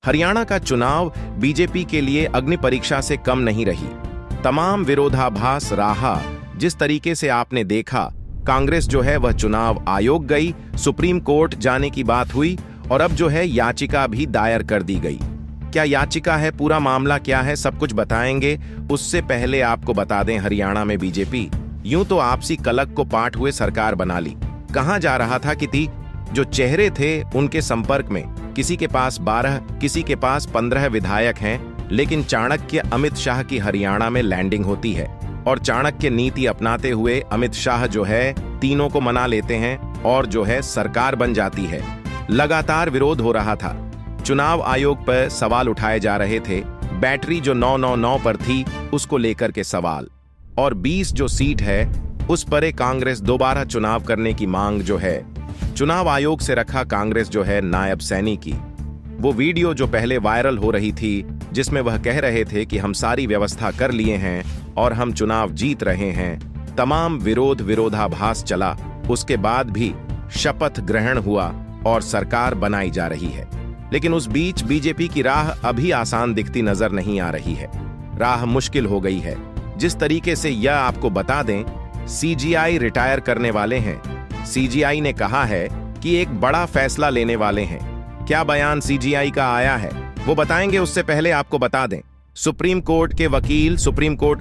हरियाणा का चुनाव बीजेपी के लिए अग्नि परीक्षा से कम नहीं रही। तमाम विरोधाभास रहा। जिस तरीके से आपने देखा, कांग्रेस जो है वह चुनाव आयोग गई, सुप्रीम कोर्ट जाने की बात हुई और अब जो है याचिका भी दायर कर दी गई। क्या याचिका है, पूरा मामला क्या है, सब कुछ बताएंगे। उससे पहले आपको बता दें, हरियाणा में बीजेपी यूं तो आपसी कलक को पाट हुए सरकार बना ली। कहां जा रहा था कि जो चेहरे थे उनके संपर्क में किसी के पास 12, किसी के पास 15 विधायक हैं, लेकिन चाणक्य अमित शाह की हरियाणा में लैंडिंग होती है और चाणक्य नीति अपनाते हुए अमित शाह जो है तीनों को मना लेते हैं और जो है सरकार बन जाती है। लगातार विरोध हो रहा था, चुनाव आयोग पर सवाल उठाए जा रहे थे। बैटरी जो 999 पर थी उसको लेकर के सवाल, और 20 जो सीट है उस पर कांग्रेस दोबारा चुनाव करने की मांग जो है चुनाव आयोग से रखा कांग्रेस जो है नायब सैनी की। वो वीडियो जो पहले वायरल हो रही थी जिसमें वह कह रहे थे कि हम सारी व्यवस्था कर लिए हैं और हम चुनाव जीत रहे हैं। तमाम विरोधाभास चला, उसके बाद भी शपथ ग्रहण हुआ और सरकार बनाई जा रही है। लेकिन उस बीच बीजेपी की राह अभी आसान दिखती नजर नहीं आ रही है। राह मुश्किल हो गई है। जिस तरीके से यह आपको बता दें, सीजीआई रिटायर करने वाले हैं। सीजीआई ने कहा है कि एक बड़ा फैसला लेने वाले हैं। क्या बयान सीजीआई का आया है वो बताएंगे। उससे पहले आपको बता दें, सुप्रीम कोर्ट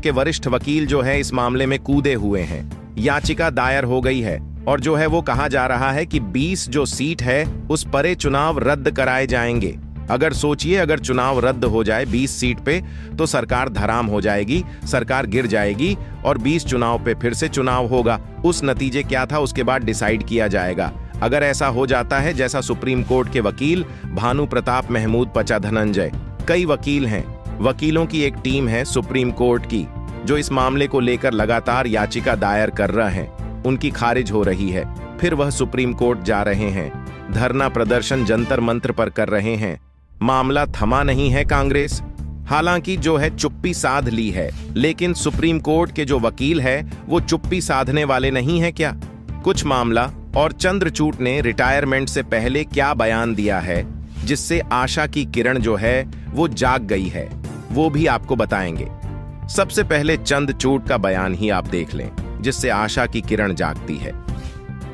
के वरिष्ठ वकील जो है इस मामले में कूदे हुए हैं। याचिका दायर हो गई है और जो है वो कहा जा रहा है कि 20 जो सीट है उस पर चुनाव रद्द कराए जाएंगे। अगर सोचिए, अगर चुनाव रद्द हो जाए 20 सीट पे तो सरकार धराम हो जाएगी, सरकार गिर जाएगी और 20 चुनाव पे फिर से चुनाव होगा। उस नतीजे क्या था उसके बाद डिसाइड किया जाएगा। अगर ऐसा हो जाता है जैसा सुप्रीम कोर्ट के वकील भानु प्रताप महमूद पचा धनंजय, कई वकील हैं, वकीलों की एक टीम है सुप्रीम कोर्ट की जो इस मामले को लेकर लगातार याचिका दायर कर रहे हैं, उनकी खारिज हो रही है, फिर वह सुप्रीम कोर्ट जा रहे हैं, धरना प्रदर्शन जंतर मंत्र पर कर रहे हैं। मामला थमा नहीं है कांग्रेस, हालांकि जो है चुप्पी साध ली है, लेकिन सुप्रीम कोर्ट के जो वकील है वो चुप्पी साधने वाले नहीं है क्या। कुछ मामला और चंद्रचूड़ ने रिटायरमेंट से पहले क्या बयान दिया है जिससे आशा की किरण जो है वो जाग गई है, वो भी आपको बताएंगे। सबसे पहले चंद्रचूड़ का बयान ही आप देख लें जिससे आशा की किरण जागती है।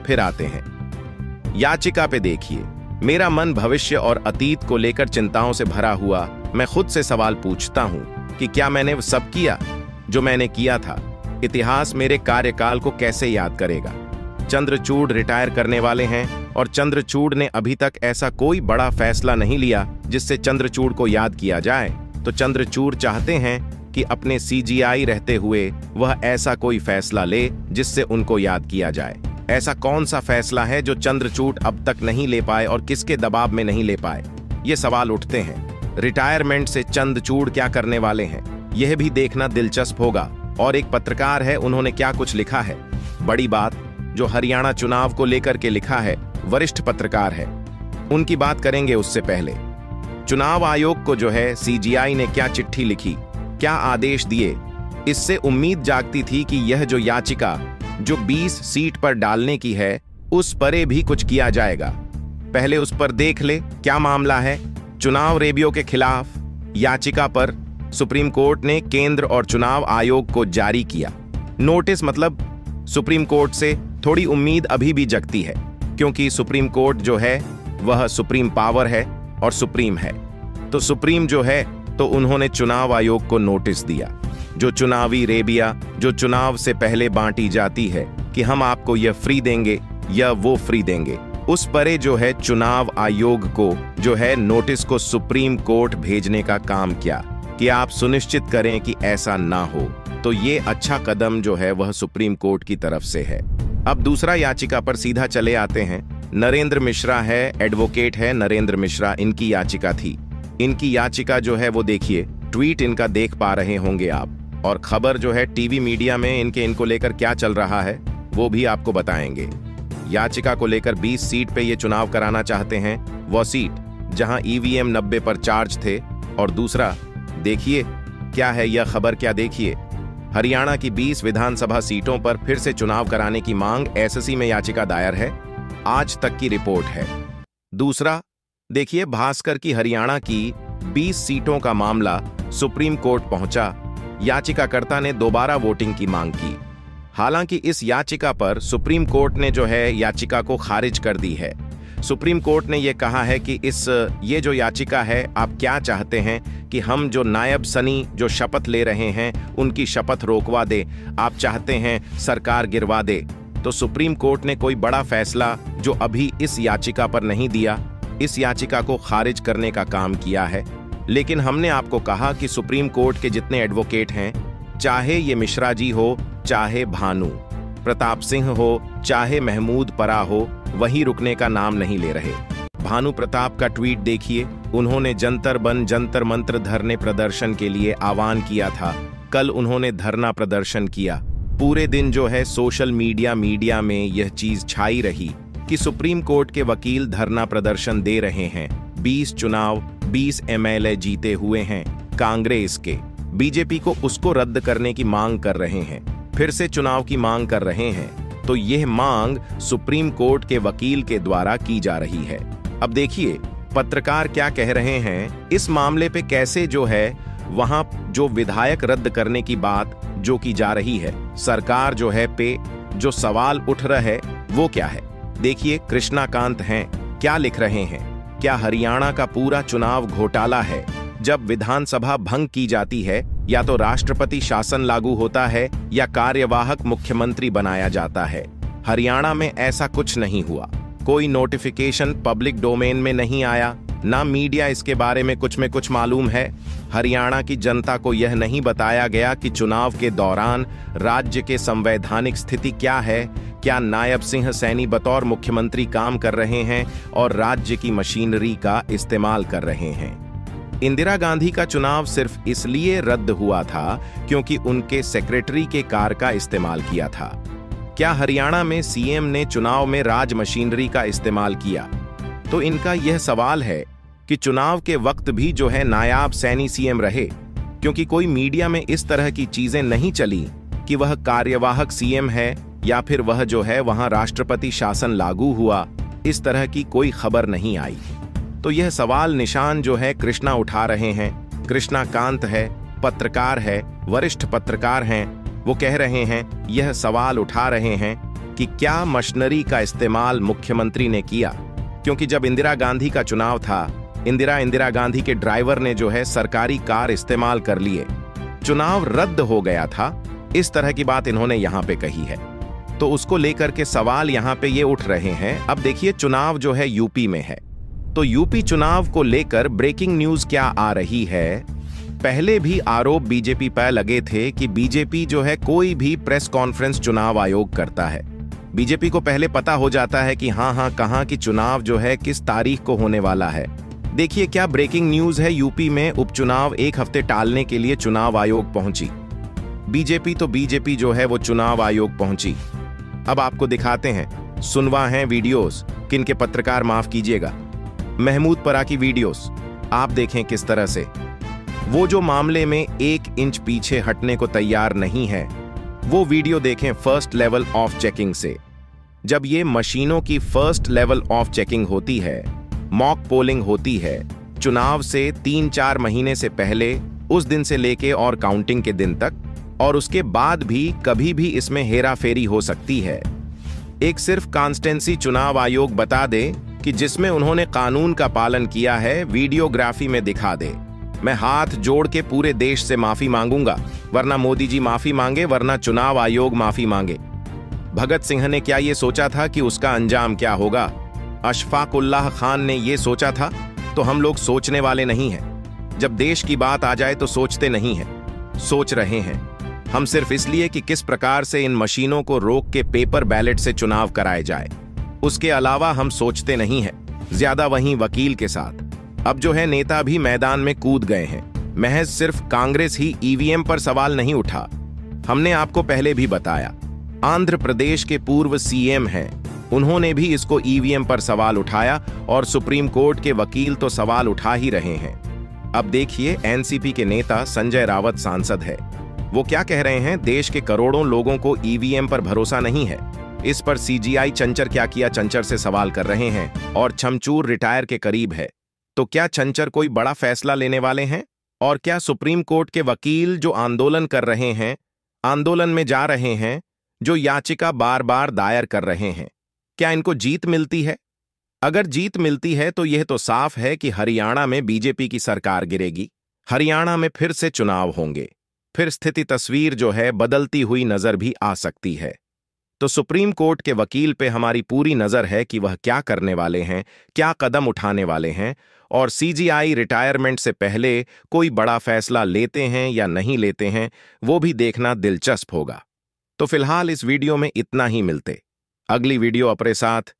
फिर आते हैं याचिका पे। देखिए, मेरा मन भविष्य और अतीत को लेकर चिंताओं से भरा हुआ। मैं खुद से सवाल पूछता हूं कि क्या मैंने वो सब किया जो मैंने किया था। इतिहास मेरे कार्यकाल को कैसे याद करेगा। चंद्रचूड़ रिटायर करने वाले हैं और चंद्रचूड़ ने अभी तक ऐसा कोई बड़ा फैसला नहीं लिया जिससे चंद्रचूड़ को याद किया जाए। तो चंद्रचूड़ चाहते हैं कि अपने सीजीआई रहते हुए वह ऐसा कोई फैसला ले जिससे उनको याद किया जाए। ऐसा कौन सा फैसला है जो चंद्रचूड़ अब तक नहीं ले पाए और किसके दबाव में नहीं ले पाए, ये सवाल उठते हैं। रिटायरमेंट से चंद्रचूड़ क्या करने वाले हैं यह भी देखना दिलचस्प होगा। और एक पत्रकार है, उन्होंने क्या कुछ लिखा है, बड़ी बात जो हरियाणा चुनाव को लेकर के लिखा है, वरिष्ठ पत्रकार है, उनकी बात करेंगे। उससे पहले चुनाव आयोग को जो है सीजीआई ने क्या चिट्ठी लिखी, क्या आदेश दिए, इससे उम्मीद जागती थी कि यह जो याचिका जो 20 सीट पर डालने की है उस पर भी कुछ किया जाएगा। पहले उस पर देख ले क्या मामला है। चुनाव रेबियो के खिलाफ याचिका पर सुप्रीम कोर्ट ने केंद्र और चुनाव आयोग को जारी किया नोटिस। मतलब सुप्रीम कोर्ट से थोड़ी उम्मीद अभी भी जगती है, क्योंकि सुप्रीम कोर्ट जो है वह सुप्रीम पावर है और सुप्रीम है। तो सुप्रीम जो है तो उन्होंने चुनाव आयोग को नोटिस दिया, जो चुनावी रेबिया जो चुनाव से पहले बांटी जाती है कि हम आपको यह फ्री देंगे या वो फ्री देंगे, उस पर जो है चुनाव आयोग को जो है नोटिस को सुप्रीम कोर्ट भेजने का काम किया कि आप सुनिश्चित करें कि ऐसा ना हो। तो ये अच्छा कदम जो है वह सुप्रीम कोर्ट की तरफ से है। अब दूसरा याचिका पर सीधा चले आते हैं। नरेंद्र मिश्रा है, एडवोकेट है नरेंद्र मिश्रा, इनकी याचिका थी। इनकी याचिका जो है वो देखिए, ट्वीट इनका देख पा रहे होंगे आप, और खबर जो है टीवी मीडिया में इनको लेकर क्या चल रहा है वो भी आपको बताएंगे। याचिका को लेकर 20 सीट पे ये चुनाव कराना चाहते हैं, वो सीट जहां ईवीएम 90 पर चार्ज थे। और दूसरा देखिए क्या है यह खबर, क्या देखिए, हरियाणा की 20 विधानसभा सीटों पर फिर से चुनाव कराने की मांग एसएससी में याचिका दायर है, आज तक की रिपोर्ट है। दूसरा, देखिए, भास्कर की हरियाणा की 20 सीटों का मामला सुप्रीम कोर्ट पहुंचा। याचिकाकर्ता ने दोबारा वोटिंग की मांग की। हालांकि इस याचिका पर सुप्रीम कोर्ट ने जो है याचिका को खारिज कर दी है। सुप्रीम कोर्ट ने यह कहा है कि ये जो याचिका है, आप क्या चाहते हैं कि हम जो नायब सनी जो शपथ ले रहे हैं उनकी शपथ रोकवा दे, आप चाहते हैं सरकार गिरवा दे। तो सुप्रीम कोर्ट ने कोई बड़ा फैसला जो अभी इस याचिका पर नहीं दिया, इस याचिका को खारिज करने का काम किया है। लेकिन हमने आपको कहा कि सुप्रीम कोर्ट के जितने एडवोकेट हैं, चाहे ये मिश्रा जी हो, चाहे भानु प्रताप सिंह हो, चाहे महमूद परा हो, वही रुकने का नाम नहीं ले रहे। भानु प्रताप का ट्वीट देखिए, उन्होंने जंतर बन जंतर मंत्र धरने प्रदर्शन के लिए आह्वान किया था। कल उन्होंने धरना प्रदर्शन किया। पूरे दिन जो है सोशल मीडिया में यह चीज छाई रही कि सुप्रीम कोर्ट के वकील धरना प्रदर्शन दे रहे हैं। 20 चुनाव 20 MLA जीते हुए हैं कांग्रेस के, बीजेपी को उसको रद्द करने की मांग कर रहे हैं, फिर से चुनाव की मांग कर रहे हैं। तो यह मांग सुप्रीम कोर्ट के वकील के द्वारा की जा रही है। अब देखिए पत्रकार क्या कह रहे हैं इस मामले पे, कैसे जो है वहां जो विधायक रद्द करने की बात जो की जा रही है, सरकार जो है पे जो सवाल उठ रहा है वो क्या है। देखिए कृष्णाकांत हैं, क्या लिख रहे हैं, क्या हरियाणा का पूरा चुनाव घोटाला है? जब विधानसभा भंग की जाती है, या तो राष्ट्रपति शासन लागू होता है या कार्यवाहक मुख्यमंत्री बनाया जाता है। हरियाणा में ऐसा कुछ नहीं हुआ। कोई नोटिफिकेशन पब्लिक डोमेन में नहीं आया, ना मीडिया इसके बारे में कुछ मालूम है। हरियाणा की जनता को यह नहीं बताया गया कि चुनाव के दौरान राज्य के संवैधानिक स्थिति क्या है, क्या नायब सिंह सैनी बतौर मुख्यमंत्री काम कर रहे हैं और राज्य की मशीनरी का इस्तेमाल कर रहे हैं। इंदिरा गांधी का चुनाव सिर्फ इसलिए रद्द हुआ था क्योंकि उनके सेक्रेटरी के कार का इस्तेमाल किया था। क्या हरियाणा में सीएम ने चुनाव में राज मशीनरी का इस्तेमाल किया? तो इनका यह सवाल है कि चुनाव के वक्त भी जो है नायाब सैनी सीएम रहे, क्योंकि कोई मीडिया में इस तरह की चीजें नहीं चली कि वह कार्यवाहक सीएम है या फिर वह जो है वहां राष्ट्रपति शासन लागू हुआ, इस तरह की कोई खबर नहीं आई। तो यह सवाल निशान जो है कृष्णा उठा रहे हैं। कृष्णाकांत है, पत्रकार है, वरिष्ठ पत्रकार हैं, वो कह रहे हैं, यह सवाल उठा रहे हैं कि क्या मशीनरी का इस्तेमाल मुख्यमंत्री ने किया? क्योंकि जब इंदिरा गांधी का चुनाव था, इंदिरा गांधी के ड्राइवर ने जो है सरकारी कार इस्तेमाल कर लिए, चुनाव रद्द हो गया था। इस तरह की बात इन्होंने यहां पे कही है, तो उसको लेकर के सवाल यहां पे ये उठ रहे हैं। अब देखिए चुनाव जो है यूपी में है, तो यूपी चुनाव को लेकर ब्रेकिंग न्यूज क्या आ रही है। पहले भी आरोप बीजेपी पर लगे थे कि बीजेपी जो है कोई भी प्रेस कॉन्फ्रेंस चुनाव आयोग करता है। बीजेपी को पहले पता हो जाता है कि हाँ कहाँ की चुनाव जो है किस तारीख को होने वाला है। देखिए क्या ब्रेकिंग न्यूज है, यूपी में उपचुनाव एक हफ्ते टालने के लिए चुनाव आयोग पहुंची बीजेपी जो है वो चुनाव आयोग पहुंची। अब आपको दिखाते हैं, सुनवा हैं वीडियोस, किनके पत्रकार माफ कीजिएगा, महमूद परा की वीडियोस। आप देखें किस तरह से वो जो मामले में 1 इंच पीछे हटने को तैयार नहीं है, वो वीडियो देखें फर्स्ट लेवल ऑफ चेकिंग से। जब ये मशीनों की फर्स्ट लेवल ऑफ चेकिंग होती है, मॉक पोलिंग होती है, चुनाव से 3-4 महीने से पहले, उस दिन से लेके और काउंटिंग के दिन तक, और उसके बाद भी कभी भी इसमें हेराफेरी हो सकती है। एक सिर्फ कॉन्स्टेंसी चुनाव आयोग बता दे कि जिसमें उन्होंने कानून का पालन किया है, वीडियोग्राफी में दिखा दे। मैं हाथ जोड़ के पूरे देश से माफी मांगूंगा, वरना मोदी जी माफी मांगे, वरना चुनाव आयोग माफी मांगे। भगत सिंह ने क्या ये सोचा था कि उसका अंजाम क्या होगा? अशफाक उल्लाह खान ने ये सोचा था? तो हम लोग सोचने वाले नहीं हैं। जब देश की बात आ जाए तो सोचते नहीं हैं, सोच रहे हैं हम सिर्फ इसलिए कि किस प्रकार से इन मशीनों को रोक के पेपर बैलेट से चुनाव कराए जाए। उसके अलावा हम सोचते नहीं हैं, ज्यादा वहीं वकील के साथ। अब जो है नेता भी मैदान में कूद गए हैं। महज सिर्फ कांग्रेस ही ईवीएम पर सवाल नहीं उठा, हमने आपको पहले भी बताया। आंध्र प्रदेश के पूर्व सीएम हैं, उन्होंने भी इसको ईवीएम पर सवाल उठाया, और सुप्रीम कोर्ट के वकील तो सवाल उठा ही रहे हैं। अब देखिए एनसीपी के नेता संजय रावत सांसद है, वो क्या कह रहे हैं, देश के करोड़ों लोगों को ईवीएम पर भरोसा नहीं है। इस पर सीजीआई चंचर क्या किया, चंचर से सवाल कर रहे हैं, और छमचूर रिटायर के करीब है। तो क्या छंचर कोई बड़ा फैसला लेने वाले हैं? और क्या सुप्रीम कोर्ट के वकील जो आंदोलन कर रहे हैं, आंदोलन में जा रहे हैं, जो याचिका बार बार दायर कर रहे हैं, क्या इनको जीत मिलती है? अगर जीत मिलती है तो यह तो साफ है कि हरियाणा में बीजेपी की सरकार गिरेगी, हरियाणा में फिर से चुनाव होंगे, फिर स्थिति तस्वीर जो है बदलती हुई नजर भी आ सकती है। तो सुप्रीम कोर्ट के वकील पे हमारी पूरी नजर है कि वह क्या करने वाले हैं, क्या कदम उठाने वाले हैं, और सीजीआई रिटायरमेंट से पहले कोई बड़ा फैसला लेते हैं या नहीं लेते हैं, वो भी देखना दिलचस्प होगा। तो फिलहाल इस वीडियो में इतना ही, मिलते अगली वीडियो अपने साथ।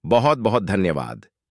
बहुत बहुत धन्यवाद।